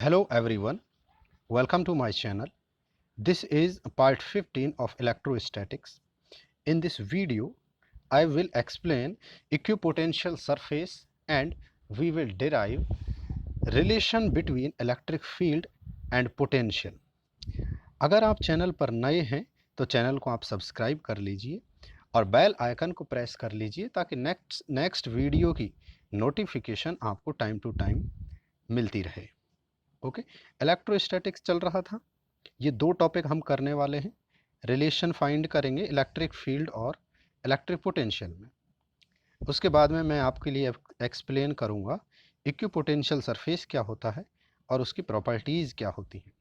Hello everyone, welcome to my channel. This is part 15 of electrostatics. In this video, I will explain equipotential surface and we will derive relation between electric field and potential. अगर आप channel पर नए हैं तो channel को आप subscribe कर लीजिए और बेल आइकन को प्रेस कर लीजिए ताकि नेक्स्ट वीडियो की नोटिफिकेशन आपको टाइम टू टाइम मिलती रहे। ओके, इलेक्ट्रोस्टैटिक्स चल रहा था। ये दो टॉपिक हम करने वाले हैं। रिलेशन फाइंड करेंगे इलेक्ट्रिक फील्ड और इलेक्ट्रिक पोटेंशियल में। उसके बाद में मैं आपके लिए एक्सप्लेन करूँगा इक्विपोटेंशियल सरफेस क्या होता है और उसकी प्रॉपर्टीज़ क्या होती हैं।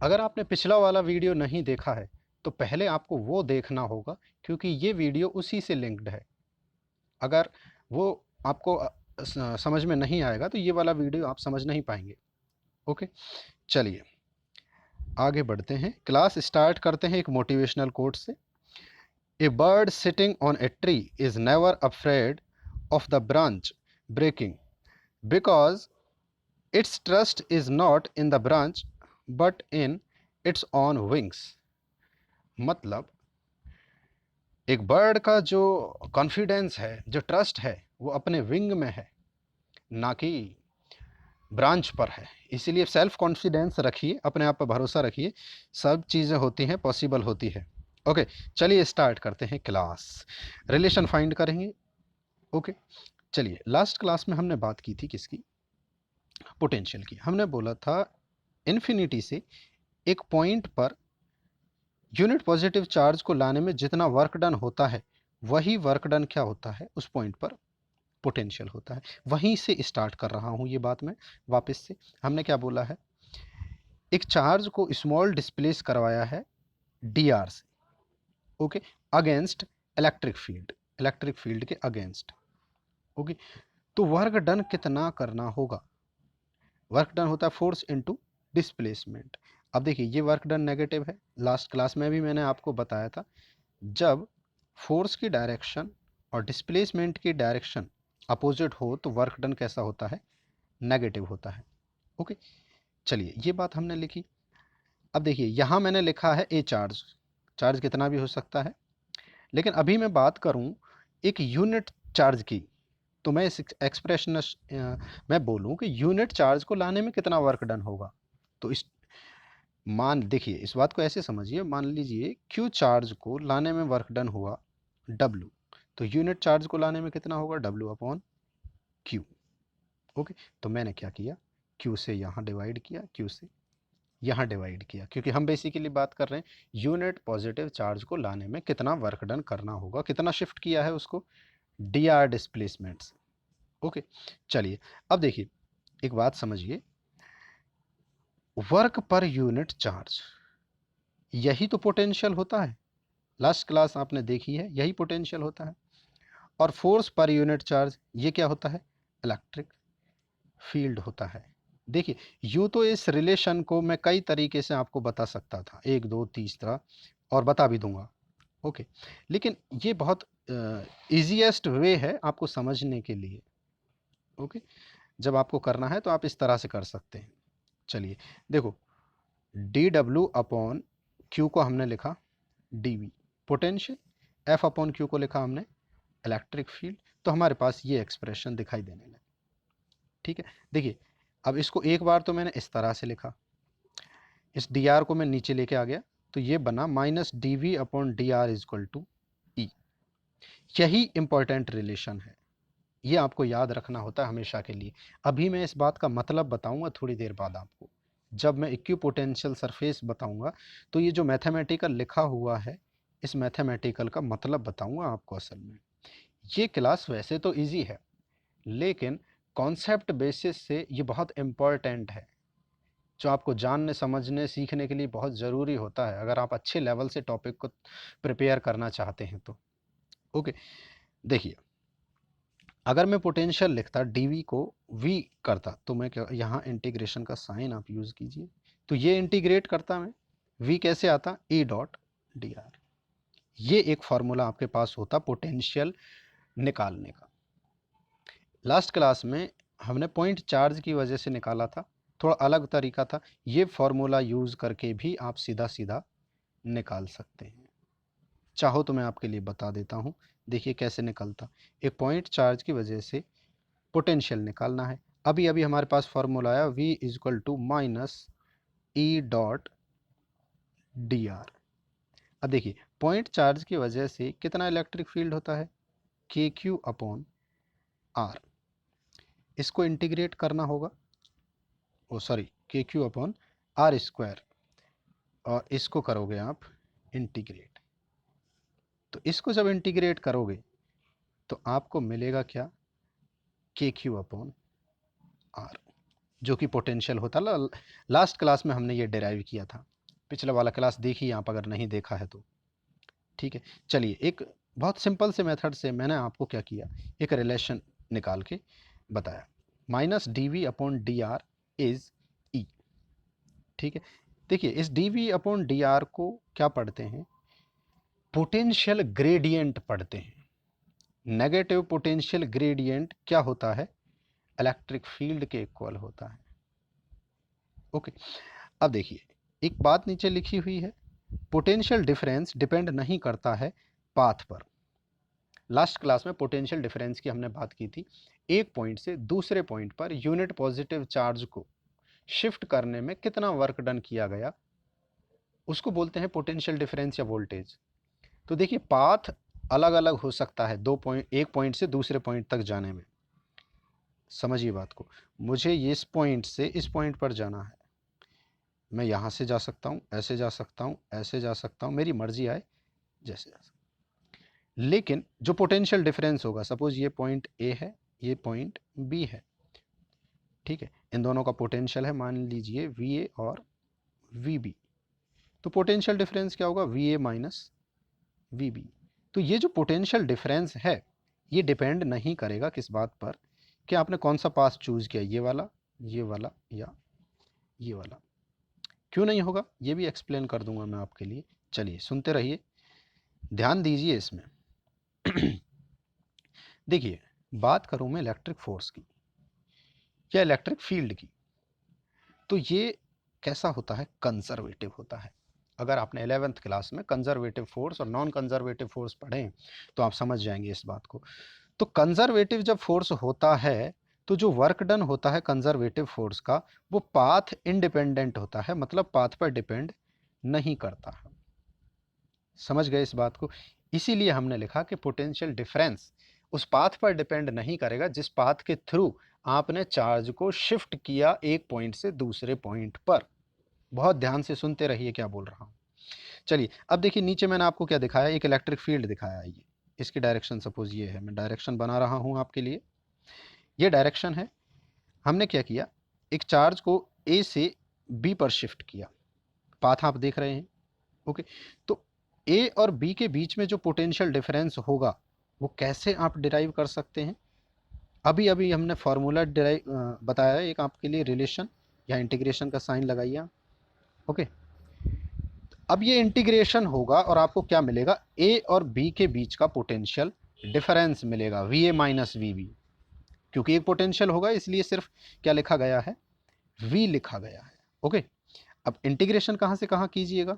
अगर आपने पिछला वाला वीडियो नहीं देखा है तो पहले आपको वो देखना होगा, क्योंकि ये वीडियो उसी से लिंक्ड है। अगर वो आपको समझ में नहीं आएगा तो ये वाला वीडियो आप समझ नहीं पाएंगे। ओके, चलिए आगे बढ़ते हैं। क्लास स्टार्ट करते हैं एक मोटिवेशनल कोट से। A bird sitting on a tree is never afraid of the branch breaking because its trust is not in the branch but in its own wings. मतलब एक बर्ड का जो confidence है, जो ट्रस्ट है, वो अपने विंग में है, ना कि ब्रांच पर है। इसीलिए सेल्फ कॉन्फिडेंस रखिए, अपने आप पर भरोसा रखिए, सब चीज़ें होती हैं, पॉसिबल होती है। ओके, चलिए स्टार्ट करते हैं क्लास। रिलेशन फाइंड करेंगे। ओके, चलिए लास्ट क्लास में हमने बात की थी किसकी? पोटेंशियल की। हमने बोला था इन्फिनिटी से एक point per unit positive charge को लाने में जितना वर्क डन होता है, वही वर्क डन क्या होता है उस पॉइंट पर? पोटेंशियल होता है। वहीं से स्टार्ट कर रहा हूँ ये बात मैं वापस से। हमने क्या बोला है? एक चार्ज को स्मॉल डिस्प्लेस करवाया है डी आर से, ओके, अगेंस्ट इलेक्ट्रिक फील्ड के अगेंस्ट। ओके, तो वर्क डन कितना करना होगा? वर्क डन होता है फोर्स इनटू डिस्प्लेसमेंट। अब देखिए ये वर्क डन नेगेटिव है। लास्ट क्लास में भी मैंने आपको बताया था, जब फोर्स की डायरेक्शन और डिस्प्लेसमेंट की डायरेक्शन अपोजिट हो तो वर्क डन कैसा होता है? नेगेटिव होता है। ओके, चलिए ये बात हमने लिखी। अब देखिए यहाँ मैंने लिखा है ए चार्ज। चार्ज कितना भी हो सकता है, लेकिन अभी मैं बात करूँ एक यूनिट चार्ज की, तो मैं इस एक्सप्रेशन मैं बोलूँ कि यूनिट चार्ज को लाने में कितना वर्क डन होगा। तो इस मान देखिए, इस बात को ऐसे समझिए, मान लीजिए क्यू चार्ज को लाने में वर्क डन हुआ डब्लू, तो यूनिट चार्ज को लाने में कितना होगा? W upon Q. ओके, तो मैंने क्या किया? क्यू से यहाँ डिवाइड किया, क्यू से यहाँ डिवाइड किया, क्योंकि हम बेसिकली बात कर रहे हैं यूनिट पॉजिटिव चार्ज को लाने में कितना वर्क डन करना होगा, कितना शिफ्ट किया है उसको डी आर डिस्प्लेसमेंट से। ओके, चलिए अब देखिए एक बात समझिए, वर्क पर यूनिट चार्ज, यही तो पोटेंशियल होता है। लास्ट क्लास आपने देखी है, यही पोटेंशियल होता है। और फोर्स पर यूनिट चार्ज, ये क्या होता है? इलेक्ट्रिक फील्ड होता है। देखिए यूँ तो इस रिलेशन को मैं कई तरीके से आपको बता सकता था, एक दो तीसरा, और बता भी दूंगा। ओके, लेकिन ये बहुत ईजीएस्ट वे है आपको समझने के लिए। ओके, जब आपको करना है तो आप इस तरह से कर सकते हैं। चलिए देखो, डी डब्ल्यू अपॉन क्यू को हमने लिखा D V potential, F upon Q को लिखा हमने इलेक्ट्रिक फील्ड। तो हमारे पास ये एक्सप्रेशन दिखाई देने लगी। ठीक है, देखिए अब इसको एक बार तो मैंने इस तरह से लिखा, इस डी आर को मैं नीचे लेके आ गया, तो ये बना minus D V upon D R equal to E. यही इंपॉर्टेंट रिलेशन है, ये आपको याद रखना होता है हमेशा के लिए। अभी मैं इस बात का मतलब बताऊंगा थोड़ी देर बाद आपको, जब मैं इक्विपोटेंशियल सरफेस बताऊंगा तो ये जो मैथमेटिकल लिखा हुआ है, इस मैथमेटिकल का मतलब बताऊंगा आपको। असल में ये क्लास वैसे तो इजी है, लेकिन कॉन्सेप्ट बेसिस से ये बहुत इम्पॉर्टेंट है, जो आपको जानने समझने सीखने के लिए बहुत ज़रूरी होता है, अगर आप अच्छे लेवल से टॉपिक को प्रिपेयर करना चाहते हैं तो। ओके, देखिए अगर मैं पोटेंशियल लिखता dv को v करता, तो मैं क्या, यहाँ इंटीग्रेशन का साइन आप यूज़ कीजिए, तो ये इंटीग्रेट करता मैं, v कैसे आता? e dot D are. ये एक फार्मूला आपके पास होता पोटेंशियल निकालने का। लास्ट क्लास में हमने पॉइंट चार्ज की वजह से निकाला था थोड़ा अलग तरीका था। ये फॉर्मूला यूज़ करके भी आप सीधा सीधा निकाल सकते हैं। चाहो तो मैं आपके लिए बता देता हूँ। देखिए कैसे निकलता। एक पॉइंट चार्ज की वजह से पोटेंशियल निकालना है। अभी अभी हमारे पास फॉर्मूला आया V is equal to minus E dot D R. अब देखिए पॉइंट चार्ज की वजह से कितना इलेक्ट्रिक फील्ड होता है, के क्यू अपॉन आर। इसको इंटीग्रेट करना होगा, ओ सॉरी, के क्यू अपॉन आर स्क्वायर, और इसको करोगे आप इंटीग्रेट। तो इसको जब इंटीग्रेट करोगे तो आपको मिलेगा क्या, के क्यू अपॉन आर, जो कि पोटेंशियल होता है। लास्ट क्लास में हमने ये डिराइव किया था, पिछला वाला क्लास देखिए आप अगर नहीं देखा है तो। ठीक है, चलिए एक बहुत सिंपल से मेथड से मैंने आपको क्या किया, एक रिलेशन निकाल के बताया। Minus D V upon D R is E. ठीक है, देखिए इस D V upon D R को क्या पढ़ते हैं, पोटेंशियल ग्रेडियंट पढ़ते हैं। नेगेटिव पोटेंशियल ग्रेडियंट क्या होता है, इलेक्ट्रिक फील्ड के इक्वल होता है। ओके, अब देखिए एक बात नीचे लिखी हुई है, पोटेंशियल डिफरेंस डिपेंड नहीं करता है पाथ पर। लास्ट क्लास में पोटेंशियल डिफरेंस की हमने बात की थी। एक पॉइंट से दूसरे point per unit positive charge को शिफ्ट करने में कितना वर्क डन किया गया, उसको बोलते हैं पोटेंशियल डिफरेंस या वोल्टेज। तो देखिए पाथ अलग अलग हो सकता है, एक पॉइंट से दूसरे पॉइंट तक जाने में। समझिए बात को, मुझे इस पॉइंट से इस पॉइंट पर जाना है, मैं यहाँ से जा सकता हूँ, ऐसे जा सकता हूँ, ऐसे जा सकता हूँ, मेरी मर्जी आए जैसे जा सकता हूँ। लेकिन जो पोटेंशियल डिफरेंस होगा, सपोज ये पॉइंट ए है, ये पॉइंट बी है, ठीक है, इन दोनों का पोटेंशियल है मान लीजिए वी ए और वी बी। तो पोटेंशियल डिफरेंस क्या होगा, V A minus V B. तो ये जो पोटेंशियल डिफरेंस है ये डिपेंड नहीं करेगा किस बात पर, कि आपने कौन सा पाथ चूज किया, ये वाला या ये वाला। क्यों नहीं होगा ये भी एक्सप्लेन कर दूंगा मैं आपके लिए। चलिए सुनते रहिए, ध्यान दीजिए इसमें। देखिए बात करूं मैं इलेक्ट्रिक फोर्स की या इलेक्ट्रिक फील्ड की, तो ये कैसा होता है, कंजर्वेटिव होता है। अगर आपने 11th क्लास में कंजर्वेटिव फोर्स और नॉन कंजर्वेटिव फोर्स पढ़े तो आप समझ जाएंगे इस बात को। तो कंजर्वेटिव जब फोर्स होता है तो जो वर्क डन होता है कंजर्वेटिव फोर्स का, वो पाथ इंडिपेंडेंट होता है, मतलब पाथ पर डिपेंड नहीं करता है। समझ गए इस बात को। इसीलिए हमने लिखा कि पोटेंशियल डिफरेंस उस पाथ पर डिपेंड नहीं करेगा जिस पाथ के थ्रू आपने चार्ज को शिफ्ट किया एक पॉइंट से दूसरे पॉइंट पर। बहुत ध्यान से सुनते रहिए क्या बोल रहा हूं। चलिए अब देखिए नीचे मैंने आपको क्या दिखाया, एक इलेक्ट्रिक फील्ड दिखाया है। ये इसकी डायरेक्शन सपोज ये है, मैं डायरेक्शन बना रहा हूं आपके लिए, ये डायरेक्शन है। हमने क्या किया, एक चार्ज को ए से बी पर शिफ्ट किया, पाथ आप देख रहे हैं। ओके, तो ए और बी के बीच में जो पोटेंशियल डिफरेंस होगा वो कैसे आप डिराइव कर सकते हैं, अभी अभी हमने फॉर्मूला डिराइव बताया है एक आपके लिए, रिलेशन या इंटीग्रेशन का साइन लगाइए आप। ओके, अब ये इंटीग्रेशन होगा और आपको क्या मिलेगा, ए और बी के बीच का पोटेंशियल डिफरेंस मिलेगा, V A minus V B. क्योंकि एक पोटेंशियल होगा इसलिए सिर्फ क्या लिखा गया है, वी लिखा गया है। ओके, अब इंटीग्रेशन कहाँ से कहाँ कीजिएगा,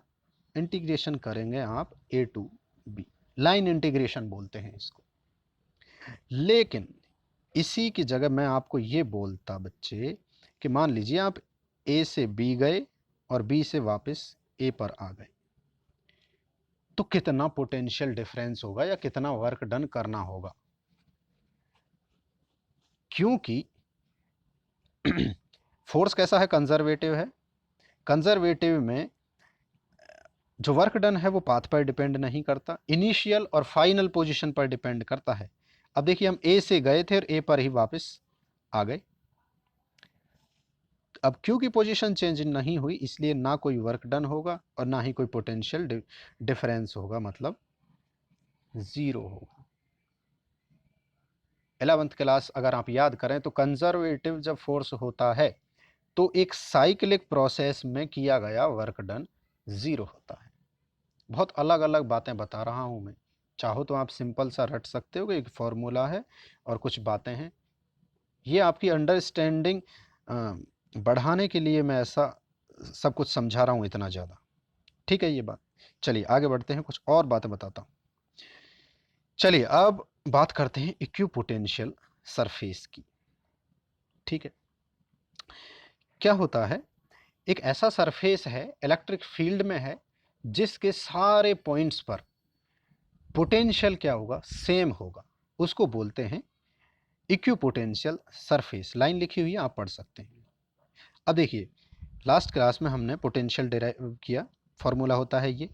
इंटीग्रेशन करेंगे आप ए टू बी, लाइन इंटीग्रेशन बोलते हैं इसको। लेकिन इसी की जगह मैं आपको ये बोलता बच्चे कि मान लीजिए आप ए से बी गए और बी से वापस ए पर आ गए, तो कितना पोटेंशियल डिफरेंस होगा या कितना वर्क डन करना होगा। क्योंकि फोर्स कैसा है, कंजर्वेटिव है। कंजर्वेटिव में जो वर्क डन है वो पाथ पर डिपेंड नहीं करता, इनिशियल और फाइनल पोजीशन पर डिपेंड करता है। अब देखिए हम ए से गए थे और ए पर ही वापस आ गए। अब क्योंकि पोजीशन चेंज नहीं हुई इसलिए ना कोई वर्क डन होगा और ना ही कोई पोटेंशियल डिफरेंस होगा, मतलब जीरो होगा। 11th क्लास अगर आप याद करें तो कंजर्वेटिव जब फोर्स होता है तो एक साइक्लिक प्रोसेस में किया गया वर्क डन जीरो होता है। बहुत अलग अलग बातें बता रहा हूं मैं, चाहो तो आप सिंपल सा रट सकते हो कि एक फॉर्मूला है और कुछ बातें हैं। ये आपकी अंडरस्टैंडिंग बढ़ाने के लिए मैं ऐसा सब कुछ समझा रहा हूँ इतना ज़्यादा। ठीक है ये बात। चलिए आगे बढ़ते हैं, कुछ और बातें बताता हूँ। चलिए अब बात करते हैं इक्विपोटेंशियल सरफेस की। ठीक है, क्या होता है, एक ऐसा सरफेस है इलेक्ट्रिक फील्ड में है जिसके सारे पॉइंट्स पर पोटेंशियल क्या होगा, सेम होगा, उसको बोलते हैं इक्विपोटेंशियल सरफेस। लाइन लिखी हुई है, आप पढ़ सकते हैं। अब देखिए, लास्ट क्लास में हमने पोटेंशियल डिराइव किया, फॉर्मूला होता है ये।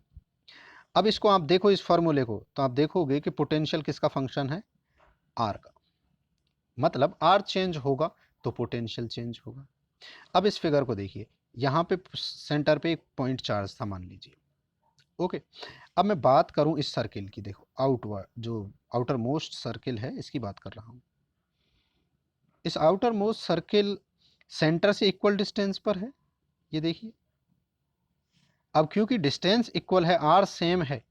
अब इसको आप देखो, इस फॉर्मूले को, तो आप देखोगे कि पोटेंशियल किसका फंक्शन है, आर का। मतलब आर चेंज होगा तो पोटेंशियल चेंज होगा। अब इस फिगर को देखिए, यहाँ पे सेंटर पे एक पॉइंट चार्ज था मान लीजिए। ओके, अब मैं बात करूं इस सर्किल की, देखो आउटवर्ड जो आउटर मोस्ट सर्किल है इसकी बात कर रहा हूं। इस आउटर मोस्ट सर्किल सेंटर से इक्वल डिस्टेंस पर है, ये देखिए। अब क्योंकि डिस्टेंस इक्वल है, आर सेम है,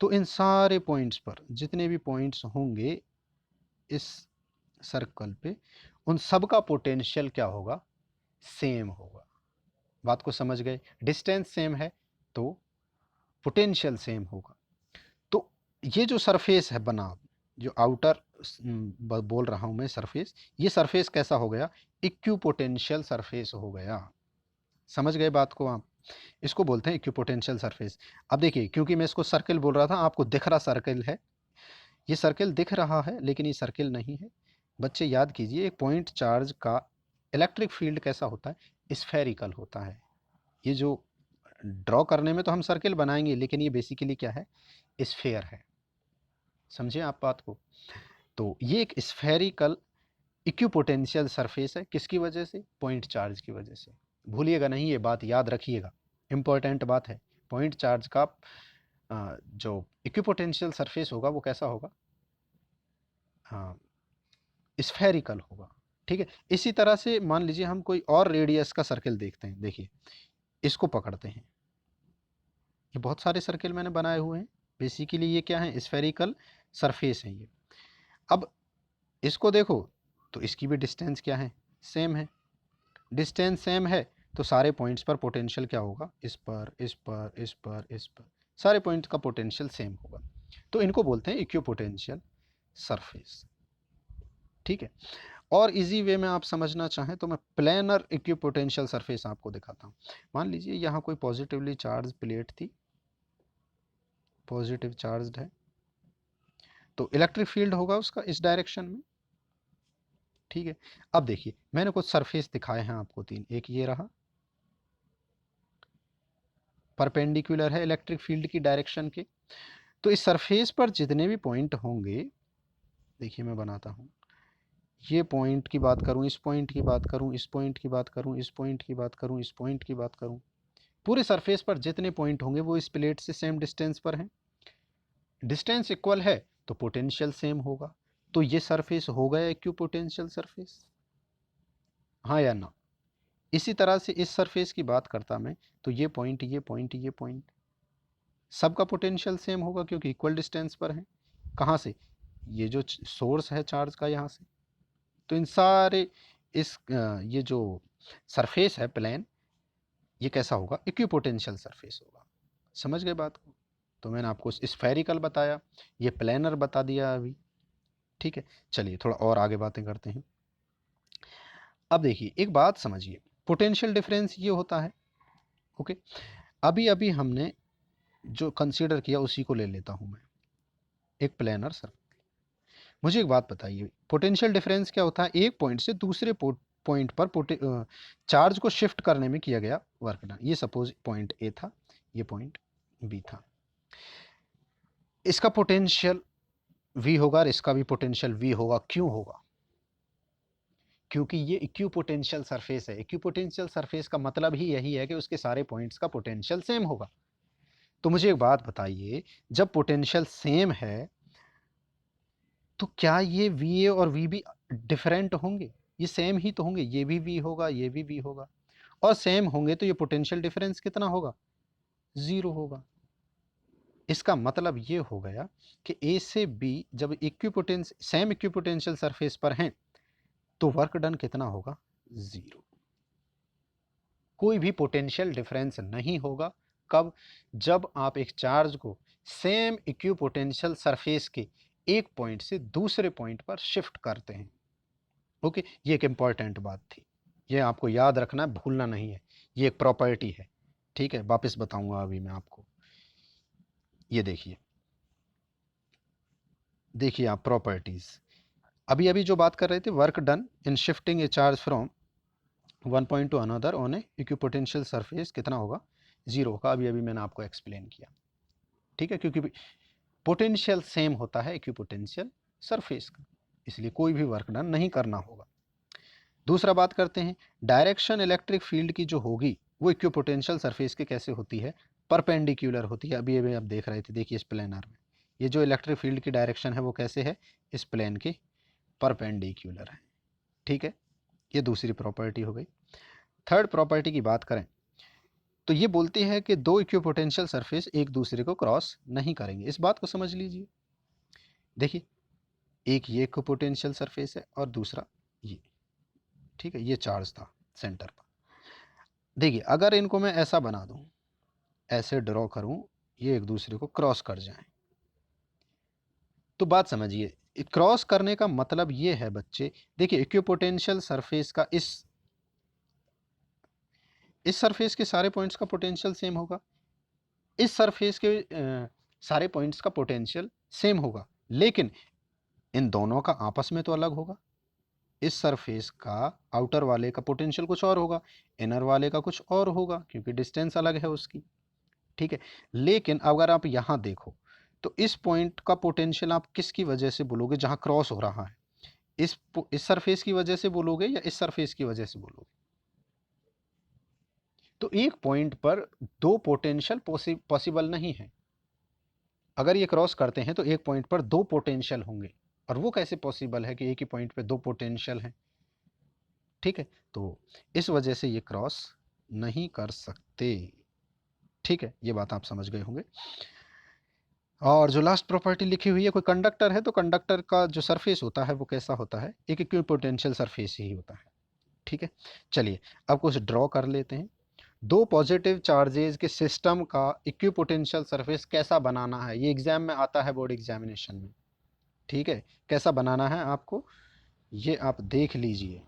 तो इन सारे पॉइंट्स पर जितने भी पॉइंट्स होंगे इस सर्कल पे, उन सब का पोटेंशियल क्या होगा, सेम होगा। बात को समझ गए, डिस्टेंस सेम है तो पोटेंशियल सेम होगा। तो ये जो सरफेस है बना, जो आउटर बोल रहा हूं मैं सरफेस, ये सरफेस कैसा हो गया, इक्विपोटेंशियल सरफेस हो गया। समझ गए बात को आप, इसको बोलते हैं इक्विपोटेंशियल सरफेस। अब देखिए, क्योंकि मैं इसको सर्किल बोल रहा था, आपको दिख रहा सर्किल है, ये सर्किल दिख रहा है लेकिन ये सर्किल नहीं है। बच्चे याद कीजिए, एक पॉइंट चार्ज का इलेक्ट्रिक फील्ड कैसा होता है, स्फेरिकल होता है। ये जो ड्रॉ करने में तो हम सर्किल बनाएंगे, लेकिन ये बेसिकली क्या है, स्फेयर है। समझे आप बात को। तो ये एक स्फेरिकल इक्विपोटेंशियल सरफेस है, किसकी वजह से, पॉइंट चार्ज की वजह से। भूलिएगा नहीं, ये बात याद रखिएगा, इंपॉर्टेंट बात है। पॉइंट चार्ज का जो इक्विपोटेंशियल सरफेस होगा वो कैसा होगा, हाँ, स्फेरिकल होगा। ठीक है, इसी तरह से मान लीजिए हम कोई और रेडियस का सर्किल देखते हैं, देखिए इसको पकड़ते हैं, ये बहुत सारे सर्किल मैंने बनाए हुए हैं। बेसिकली ये क्या है, स्फेरिकल सरफेस है ये। अब इसको देखो, तो इसकी भी डिस्टेंस क्या है, सेम है। डिस्टेंस सेम है तो सारे पॉइंट्स पर पोटेंशियल क्या होगा, इस पर, इस पर, इस पर, इस पर, सारे पॉइंट्स का पोटेंशियल सेम होगा। तो इनको बोलते हैं इक्विपोटेंशियल सरफेस। ठीक है, और इजी वे में आप समझना चाहें तो मैं प्लेनर इक्विपोटेंशियल सरफेस आपको दिखाता हूँ। मान लीजिए यहाँ कोई पॉजिटिवली चार्ज प्लेट थी, पॉजिटिव चार्ज है, तो इलेक्ट्रिक फील्ड होगा उसका इस डायरेक्शन में। ठीक है, अब देखिए मैंने कुछ सरफेस दिखाए हैं आपको तीन, एक ये रहा, परपेंडिकुलर है इलेक्ट्रिक फील्ड की डायरेक्शन के। तो इस सरफेस पर जितने भी पॉइंट होंगे, देखिए मैं बनाता हूँ, ये पॉइंट की बात करूँ, इस पॉइंट की बात करूँ, इस पॉइंट की बात करूँ, इस पॉइंट की बात करूँ, इस पॉइंट की बात करूँ, पूरे सरफेस पर जितने पॉइंट होंगे वो इस प्लेट से सेम डिस्टेंस पर हैं। डिस्टेंस इक्वल है तो पोटेंशियल सेम होगा। तो ये सरफेस हो गया इक्विपोटेंशियल सरफेस, हाँ या ना। इसी तरह से इस सरफेस की बात करता मैं, तो ये पॉइंट, ये पॉइंट, ये पॉइंट, सबका पोटेंशियल सेम होगा क्योंकि इक्वल डिस्टेंस पर है। कहाँ से, ये जो सोर्स है चार्ज का यहाँ से। तो इन सारे ये जो सरफेस है प्लेन, ये कैसा होगा, इक्विपोटेंशियल सरफेस होगा। समझ गए बात को। तो मैंने आपको स्फेरिकल बताया, ये प्लेनर बता दिया अभी। ठीक है, चलिए थोड़ा और आगे बातें करते हैं। अब देखिए एक बात समझिए, पोटेंशियल डिफरेंस ये होता है। ओके, अभी अभी हमने जो कंसीडर किया उसी को ले लेता हूं मैं, एक प्लेनर सर। मुझे एक बात बताइए, पोटेंशियल डिफरेंस क्या होता है, एक पॉइंट से दूसरे पॉइंट पर चार्ज को शिफ्ट करने में किया गया वर्क डन। ये सपोज पॉइंट ए था, ये पॉइंट बी था, इसका पोटेंशियल वी होगा और इसका भी पोटेंशियल वी होगा। क्यों होगा, क्योंकि ये इक्विपोटेंशियल सरफेस है। इक्विपोटेंशियल सरफेस का मतलब ही यही है कि उसके सारे पॉइंट्स का पोटेंशियल सेम होगा। तो मुझे एक बात बताइए, जब पोटेंशियल सेम है तो क्या ये वी ए और वी बी डिफरेंट होंगे, ये सेम ही तो होंगे, ये भी वी होगा, ये भी वी होगा, और सेम होंगे तो ये पोटेंशियल डिफरेंस कितना होगा, जीरो होगा। इसका मतलब ये हो गया कि ए से बी जब सेम इक्विपोटेंशियल सरफेस पर हैं तो वर्क डन कितना होगा, जीरो। कोई भी पोटेंशियल डिफरेंस नहीं होगा। कब? जब आप एक चार्ज को सेम इक्विपोटेंशियल सरफेस के एक पॉइंट से दूसरे पॉइंट पर शिफ्ट करते हैं। ओके, ये एक इंपॉर्टेंट बात थी, ये आपको याद रखना है, भूलना नहीं है। ये एक प्रॉपर्टी है, ठीक है, वापस बताऊंगा अभी मैं आपको। ये देखिए, देखिए आप प्रॉपर्टीज अभी अभी जो बात कर रहे थे, work done in shifting A charge from one point two another on A equipotential surface कितना होगा? 0 होगा। अभी अभी मैंने आपको एक्सप्लेन किया, ठीक है, क्योंकि पोटेंशियल सेम होता है इक्विपोटेंशियल सरफेस का, इसलिए कोई भी वर्क डन नहीं करना होगा। दूसरा बात करते हैं, डायरेक्शन इलेक्ट्रिक फील्ड की जो होगी वो इक्विपोटेंशियल सरफेस के कैसे होती है? परपेंडिकुलर होती है। अभी अभी आप देख रहे थे, देखिए इस प्लेनर में ये जो इलेक्ट्रिक फील्ड की डायरेक्शन है वो कैसे है? इस प्लेन के परपेंडिकुलर है, ठीक है। ये दूसरी प्रॉपर्टी हो गई। थर्ड प्रॉपर्टी की बात करें तो ये बोलती है कि दो इक्विपोटेंशियल सरफेस एक दूसरे को क्रॉस नहीं करेंगे। इस बात को समझ लीजिए। देखिए, एक ये इक्विपोटेंशियल सरफेस है और दूसरा ये, ठीक है, ये चार्ज था सेंटर पर। देखिए, अगर इनको मैं ऐसा बना दूं, ऐसे ड्रॉ करूं, ये एक दूसरे को क्रॉस कर जाएं, तो बात समझिए, क्रॉस करने का मतलब ये है बच्चे, देखिए इक्विपोटेंशियल सरफेस का इस सरफेस के सारे पॉइंट्स का पोटेंशियल सेम होगा, इस सरफेस के सारे पॉइंट्स का पोटेंशियल सेम होगा, लेकिन इन दोनों का आपस में तो अलग होगा। इस सरफेस का आउटर वाले का पोटेंशियल कुछ और होगा, इनर वाले का कुछ और होगा, क्योंकि डिस्टेंस अलग है उसकी, ठीक है। लेकिन अगर आप यहाँ देखो तो इस पॉइंट का पोटेंशियल आप किसकी वजह से बोलोगे? जहाँ क्रॉस हो रहा है, इस सरफेस की वजह से बोलोगे या इस सरफेस की वजह से बोलोगे? तो एक पॉइंट पर दो पोटेंशियल पॉसिबल नहीं है। अगर ये क्रॉस करते हैं तो एक पॉइंट पर दो पोटेंशियल होंगे, और वो कैसे पॉसिबल है कि एक ही पॉइंट पे दो पोटेंशियल हैं? ठीक है, तो इस वजह से ये क्रॉस नहीं कर सकते, ठीक है, ये बात आप समझ गए होंगे। और जो लास्ट प्रॉपर्टी लिखी हुई है, कोई कंडक्टर है तो कंडक्टर का जो सरफेस होता है वो कैसा होता है? एक इक्विपोटेंशियल सरफेस ही होता है, ठीक है। चलिए अब कुछ ड्रॉ कर लेते हैं। दो पॉजिटिव चार्जेस के सिस्टम का इक्विपोटेंशियल सरफेस कैसा बनाना है, ये एग्जाम में आता है, बोर्ड एग्जामिनेशन में, ठीक है। कैसा बनाना है आपको, ये आप देख लीजिए।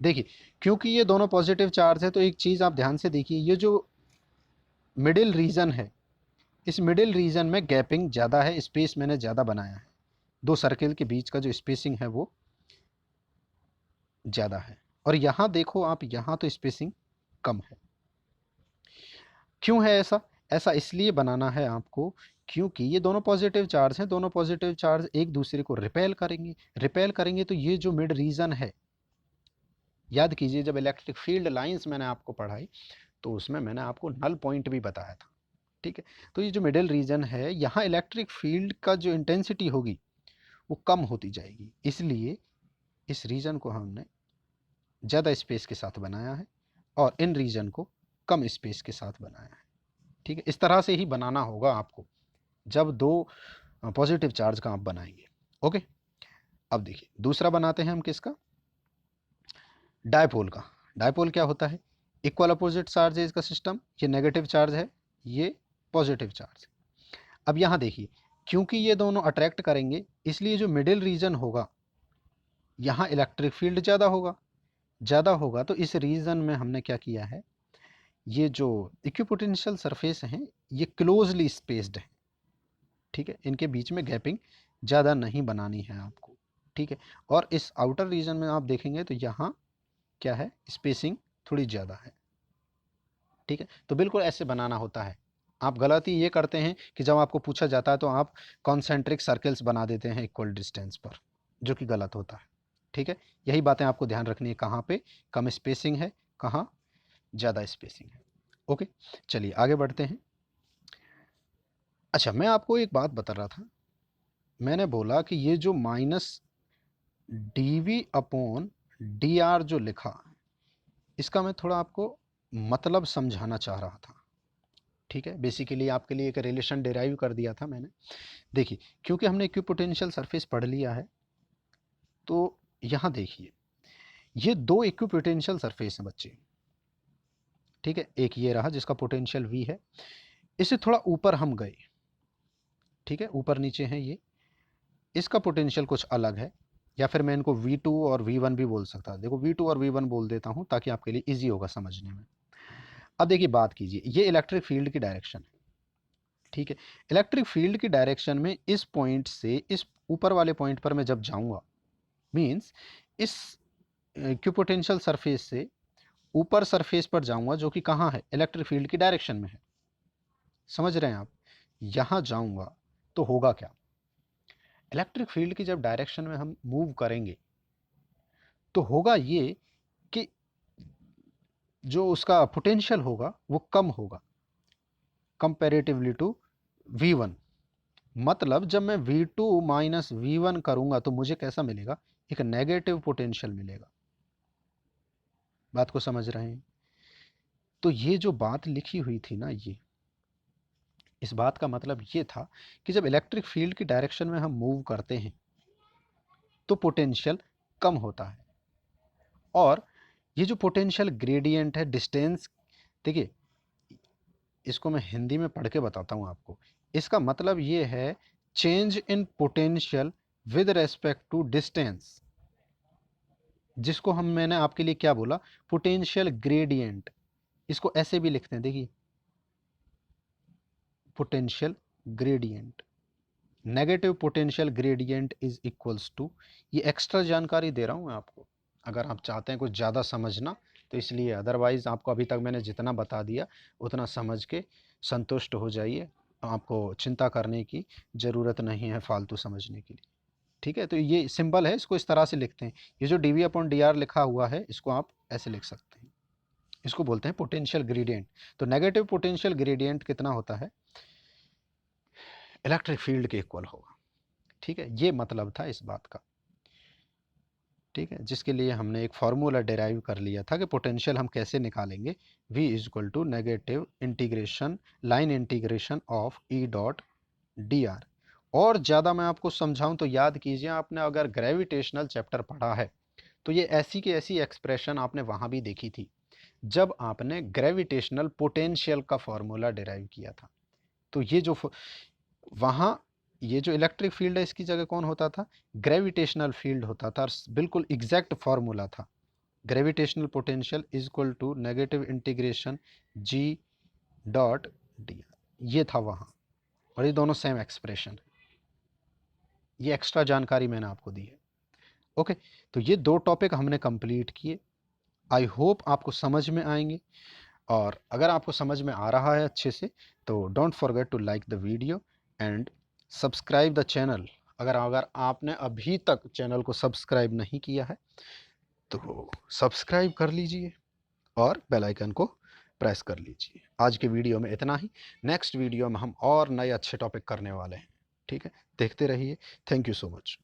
देखिए, क्योंकि ये दोनों पॉजिटिव चार्ज है तो एक चीज़ आप ध्यान से देखिए, ये जो मिडिल रीजन है, इस मिडिल रीजन में गैपिंग ज़्यादा है, स्पेस मैंने ज़्यादा बनाया है, दो सर्किल के बीच का जो स्पेसिंग है वो ज़्यादा है। और यहाँ देखो आप, यहाँ तो स्पेसिंग कम है। क्यों है ऐसा? ऐसा इसलिए बनाना है आपको क्योंकि ये दोनों पॉजिटिव चार्ज हैं, दोनों पॉजिटिव चार्ज एक दूसरे को रिपेल करेंगे। रिपेल करेंगे तो ये जो मिड रीजन है, याद कीजिए जब इलेक्ट्रिक फील्ड लाइंस मैंने आपको पढ़ाई तो उसमें मैंने आपको नल पॉइंट भी बताया था, ठीक है। तो ये जो मिडिल रीजन है, यहाँ इलेक्ट्रिक फील्ड का जो इंटेंसिटी होगी वो कम होती जाएगी, इसलिए इस रीजन को हमने ज़्यादा स्पेस के साथ बनाया है और इन रीजन को कम स्पेस के साथ बनाया है, ठीक है। इस तरह से ही बनाना होगा आपको जब दो पॉजिटिव चार्ज का आप बनाएंगे, ओके। अब देखिए दूसरा बनाते हैं हम किसका? डायपोल का। डायपोल क्या होता है? इक्वल अपोजिट चार्ज है इसका सिस्टम, ये नेगेटिव चार्ज है, ये पॉजिटिव चार्ज। अब यहाँ देखिए, क्योंकि ये दोनों अट्रैक्ट करेंगे इसलिए जो मिडिल रीजन होगा यहाँ इलेक्ट्रिक फील्ड ज़्यादा होगा। ज़्यादा होगा तो इस रीजन में हमने क्या किया है, ये जो इक्विपोटेंशियल सरफेस हैं ये क्लोजली स्पेस्ड है, ठीक है। इनके बीच में गैपिंग ज़्यादा नहीं बनानी है आपको, ठीक है। और इस आउटर रीजन में आप देखेंगे तो यहाँ क्या है, स्पेसिंग थोड़ी ज़्यादा है, ठीक है। तो बिल्कुल ऐसे बनाना होता है। आप गलती ये करते हैं कि जब आपको पूछा जाता है तो आप कॉन्सेंट्रिक सर्कल्स बना देते हैं इक्वल डिस्टेंस पर, जो कि गलत होता है, ठीक है। यही बातें आपको ध्यान रखनी है, कहाँ पे कम स्पेसिंग है, कहाँ ज़्यादा स्पेसिंग है, ओके। चलिए आगे बढ़ते हैं। अच्छा, मैं आपको एक बात बता रहा था, मैंने बोला कि ये जो minus D V upon D R जो लिखा, इसका मैं थोड़ा आपको मतलब समझाना चाह रहा था, ठीक है। बेसिकली आपके लिए एक रिलेशन डिराइव कर दिया था मैंने। देखिए, क्योंकि हमने इक्विपोटेंशियल सरफेस पढ़ लिया है तो यहाँ देखिए, ये दो इक्विपोटेंशियल सरफेस हैं बच्चे, ठीक है, एक ये रहा जिसका पोटेंशियल V है। इससे थोड़ा ऊपर हम गए, ठीक है, ऊपर नीचे हैं ये, इसका पोटेंशियल कुछ अलग है, या फिर मैं इनको V2 और V1 भी बोल सकता। देखो V2 और V1 बोल देता हूं ताकि आपके लिए इजी होगा समझने में। अब देखिए बात कीजिए, ये इलेक्ट्रिक फील्ड की डायरेक्शन है, ठीक है। इलेक्ट्रिक फील्ड की डायरेक्शन में इस पॉइंट से इस ऊपर वाले पॉइंट पर मैं जब जाऊंगा, मीन्स इस इक्विपोटेंशियल सरफेस से ऊपर सरफेस पर जाऊंगा, जो कि कहाँ है, इलेक्ट्रिक फील्ड की डायरेक्शन में है। समझ रहे हैं आप? यहां जाऊंगा तो होगा क्या, इलेक्ट्रिक फील्ड की जब डायरेक्शन में हम मूव करेंगे तो होगा ये कि जो उसका पोटेंशियल होगा वो कम होगा कंपैरेटिवली टू V1। मतलब जब मैं V2 माइनस V1 करूंगा तो मुझे कैसा मिलेगा, एक नेगेटिव पोटेंशियल मिलेगा। बात को समझ रहे हैं? तो ये जो बात लिखी हुई थी ना, ये इस बात का मतलब ये था कि जब इलेक्ट्रिक फील्ड की डायरेक्शन में हम मूव करते हैं तो पोटेंशियल कम होता है। और ये जो पोटेंशियल ग्रेडियंट है, डिस्टेंस, देखिए इसको मैं हिंदी में पढ़ के बताता हूँ आपको। इसका मतलब ये है change in potential with respect to distance, जिसको हम, मैंने आपके लिए क्या बोला, पोटेंशियल ग्रेडियंट। इसको ऐसे भी लिखते हैं, देखिए potential gradient, negative potential gradient is equals to, ये एक्स्ट्रा जानकारी दे रहा हूँ मैं आपको, अगर आप चाहते हैं कुछ ज़्यादा समझना तो इसलिए, अदरवाइज़ आपको अभी तक मैंने जितना बता दिया उतना समझ के संतुष्ट हो जाइए। आपको चिंता करने की ज़रूरत नहीं है फालतू समझने के लिए, ठीक है। तो ये सिंबल है, इसको इस तरह से लिखते हैं। ये जो D V upon D R लिखा हुआ है इसको आप ऐसे लिख सकते हैं, इसको बोलते हैं पोटेंशियल ग्रेडियंट। तो नेगेटिव पोटेंशियल ग्रेडियंट कितना होता है, इलेक्ट्रिक फील्ड के इक्वल होगा, ठीक है। ये मतलब था इस बात का, ठीक है, जिसके लिए हमने एक फार्मूला डिराइव कर लिया था कि पोटेंशियल हम कैसे निकालेंगे, V is equal to negative integration, line integration of E dot D R. और ज़्यादा मैं आपको समझाऊं तो याद कीजिए, आपने अगर ग्रेविटेशनल चैप्टर पढ़ा है तो ये ऐसी की ऐसी एक्सप्रेशन आपने वहाँ भी देखी थी जब आपने ग्रेविटेशनल पोटेंशियल का फॉर्मूला डिराइव किया था। तो ये जो वहाँ, ये जो इलेक्ट्रिक फील्ड है इसकी जगह कौन होता था, ग्रेविटेशनल फील्ड होता था। और बिल्कुल एग्जैक्ट फॉर्मूला था, gravitational potential is equal to negative integration G dot d, ये था वहाँ। और ये दोनों सेम एक्सप्रेशन है, ये एक्स्ट्रा जानकारी मैंने आपको दी है। ओके, तो ये दो टॉपिक हमने कंप्लीट किए। आई होप आपको समझ में आएंगे, और अगर आपको समझ में आ रहा है अच्छे से तो don't forget to like the video and subscribe the channel. अगर अगर आपने अभी तक चैनल को सब्सक्राइब नहीं किया है तो सब्सक्राइब कर लीजिए और बेल आइकन को प्रेस कर लीजिए। आज के वीडियो में इतना ही, नेक्स्ट वीडियो में हम और नए अच्छे टॉपिक करने वाले हैं, ठीक है। देखते रहिए। Thank you so much.